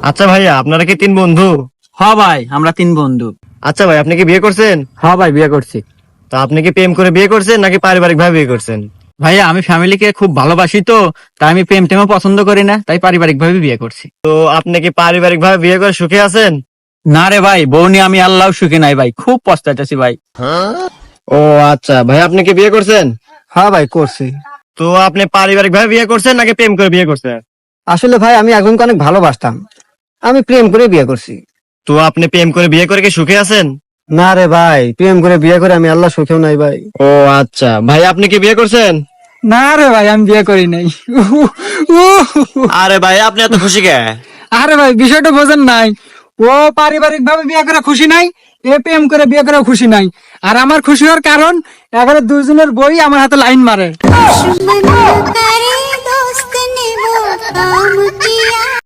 আচ্ছা ভাইয়া, আপনারা কি তিন বন্ধু? হ ভাই, আমরা তিন বন্ধু। আচ্ছা ভাই, আপনি কি বিয়ে করছেন? হ ভাই, বিয়ে করছি। তা আপনি কি প্রেম করে বিয়ে করছেন নাকি পারিবারিক ভাবে বিয়ে করছেন? ভাইয়া, আমি ফ্যামিলিকে খুব ভালোবাসি, তো তাই আমি প্রেম টেমও পছন্দ করি না, তাই পারিবারিক ভাবে বিয়ে করছি। তো আপনি কি পারিবারিক ভাবে বিয়ে করে সুখে আছেন? না রে ভাই, বউ নিয়ে আমি আল্লাহ সুখী নাই ভাই, খুব পস্তাইতেছি ভাই। ও আচ্ছা ভাই, আপনি কি বিয়ে করছেন? হ্যাঁ ভাই, করছি। তো আপনি পারিবারিক ভাবে বিয়ে করছেন নাকি প্রেম করে বিয়ে করছেন? আসলে ভাই, আমি একজনকে অনেক ভালোবাসতাম, আমি প্রেম করে বিয়ে করছি। তো আপনি প্রেম করে বিয়ে করে কি সুখে আছেন? না রে ভাই, প্রেম করে বিয়ে করে আমি আল্লাহ সুখেও নাই ভাই। ও আচ্ছা ভাই, আপনি কি বিয়ে করছেন? না রে ভাই, আমি বিয়ে করি নাই। আরে ভাই, আপনি এত খুশি কে? আরে ভাই, বিষয়টা বোঝেন নাই। ও পারিবারিক ভাবে বিয়ে করে খুশি নাই, এ প্রেম করে বিয়ে করে খুশি নাই। আর আমার খুশি হওয়ার কারণ, এবারে দুজনের বই আমার হাতে লাইন মারে। दुश्मन करे दोस्त ने वो काम किया।